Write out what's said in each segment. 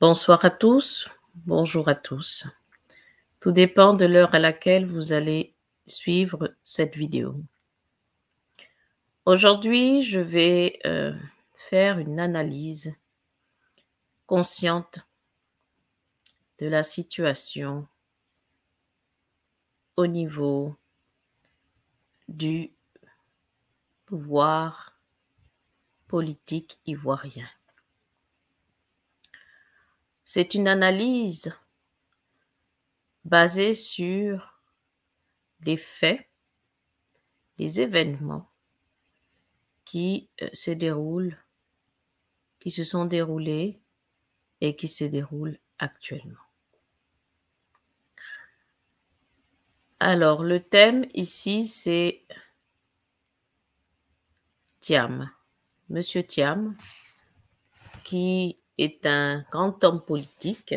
Bonsoir à tous, bonjour à tous. Tout dépend de l'heure à laquelle vous allez suivre cette vidéo. Aujourd'hui, je vais faire une analyse consciente de la situation au niveau du pouvoir politique ivoirien. C'est une analyse basée sur les faits, les événements qui se sont déroulés et qui se déroulent actuellement. Alors, le thème ici, c'est Thiam. Monsieur Thiam, qui est un grand homme politique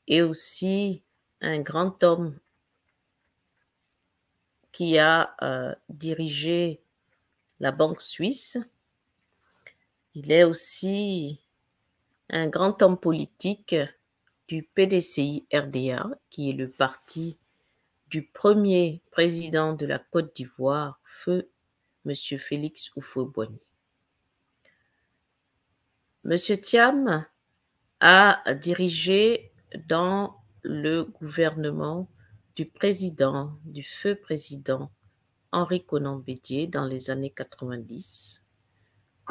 et aussi un grand homme qui a dirigé la Banque suisse. Il est aussi un grand homme politique du PDCI-RDA, qui est le parti du premier président de la Côte d'Ivoire, feu Monsieur Félix Houphouët-Boigny. Monsieur Thiam a dirigé dans le gouvernement du feu président Henri Konan Bédié dans les années 90,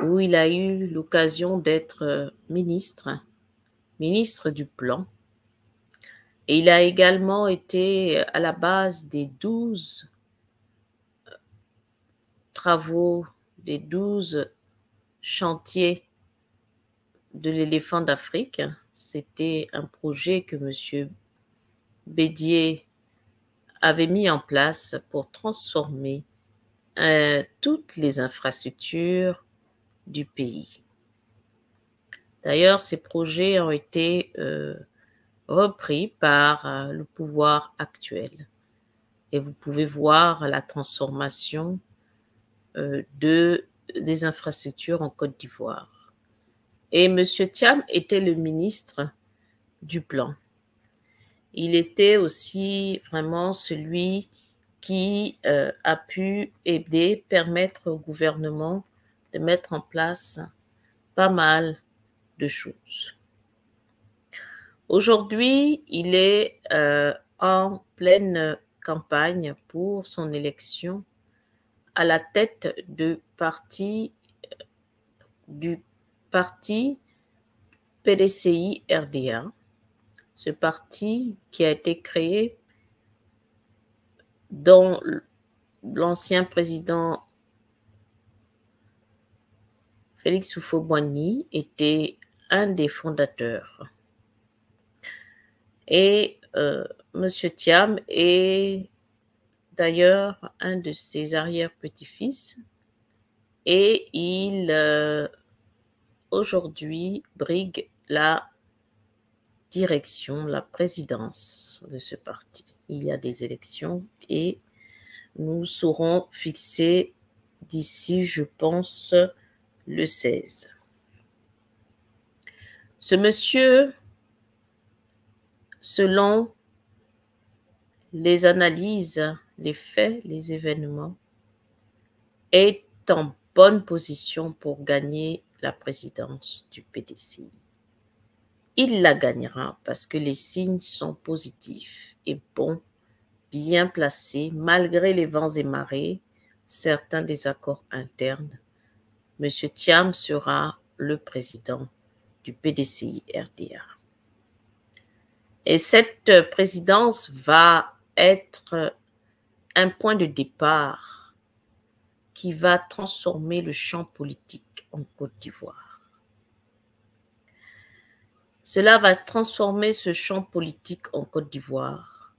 où il a eu l'occasion d'être ministre du Plan. Et il a également été à la base des 12 travaux, des 12 chantiers de l'éléphant d'Afrique. C'était un projet que M. Bédié avait mis en place pour transformer toutes les infrastructures du pays. D'ailleurs, ces projets ont été repris par le pouvoir actuel. Et vous pouvez voir la transformation des infrastructures en Côte d'Ivoire. Et M. Thiam était le ministre du Plan. Il était aussi vraiment celui qui a pu aider, permettre au gouvernement de mettre en place pas mal de choses. Aujourd'hui, il est en pleine campagne pour son élection à la tête du parti PDCI-RDA, ce parti qui a été créé dont l'ancien président Félix Houphouët-Boigny était un des fondateurs. Et M. Thiam est d'ailleurs un de ses arrière-petits-fils et il aujourd'hui brigue la direction, la présidence de ce parti. Il y a des élections et nous serons fixés d'ici, je pense, le 16. Ce monsieur, selon les analyses, les faits, les événements, est en bonne position pour gagner la présidence du PDCI. Il la gagnera parce que les signes sont positifs et bons, bien placés, malgré les vents et marées, certains désaccords internes. M. Thiam sera le président du PDCI-RDA. Et cette présidence va être un point de départ qui va transformer le champ politique en Côte d'Ivoire. Cela va transformer ce champ politique en Côte d'Ivoire.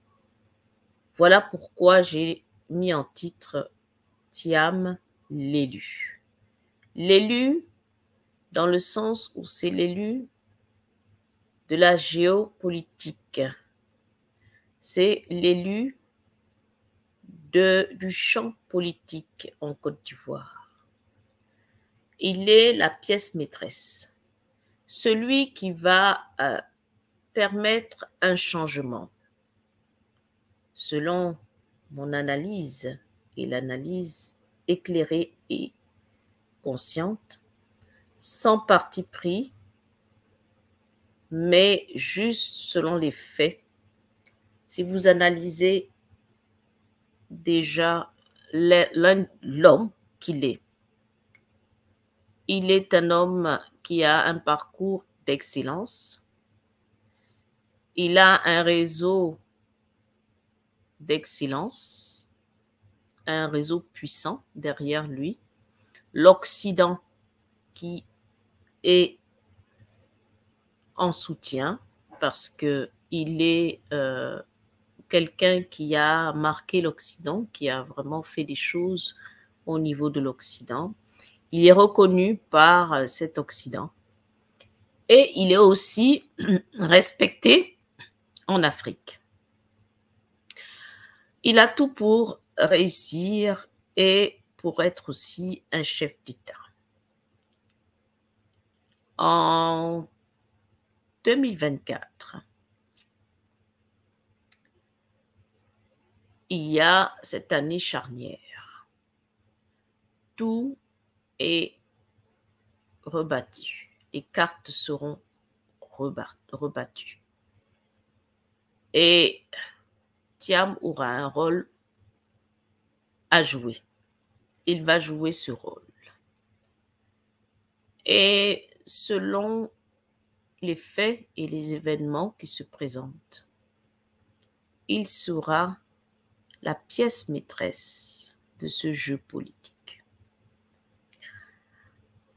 Voilà pourquoi j'ai mis en titre Thiam, l'élu. L'élu, dans le sens où c'est l'élu de la géopolitique. C'est l'élu du champ politique en Côte d'Ivoire. Il est la pièce maîtresse. celui qui va permettre un changement. Selon mon analyse et l'analyse éclairée et consciente, sans parti pris, mais juste selon les faits. Si vous analysez déjà l'homme qu'il est, il est un homme qui a un parcours d'excellence. Il a un réseau d'excellence, un réseau puissant derrière lui. L'Occident qui est en soutien parce qu'il est quelqu'un qui a marqué l'Occident, qui a vraiment fait des choses au niveau de l'Occident. Il est reconnu par cet Occident et il est aussi respecté en Afrique. Il a tout pour réussir et pour être aussi un chef d'État. En 2024, il y a cette année charnière. Tout est rebattu. Les cartes seront rebattues. Et Thiam aura un rôle à jouer. Il va jouer ce rôle. Et selon les faits et les événements qui se présentent, il sera la pièce maîtresse de ce jeu politique.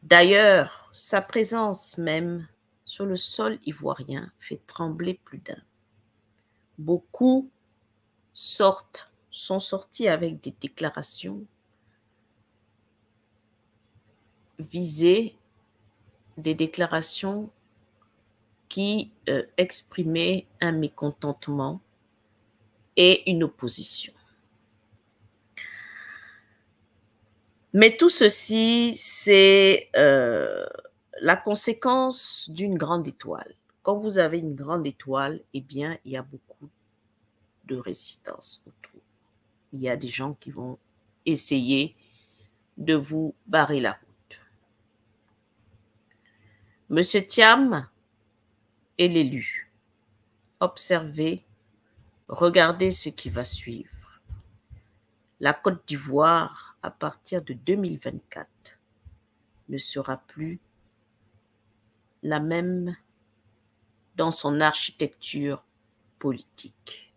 D'ailleurs, sa présence même sur le sol ivoirien fait trembler plus d'un. Beaucoup sont sortis avec des déclarations visées, des déclarations qui exprimaient un mécontentement et une opposition. Mais tout ceci, c'est la conséquence d'une grande étoile. Quand vous avez une grande étoile, eh bien, il y a beaucoup de résistance autour. Il y a des gens qui vont essayer de vous barrer la route. Monsieur Thiam est l'élu. Observez, regardez ce qui va suivre. La Côte d'Ivoire, à partir de 2024, ne sera plus la même dans son architecture politique.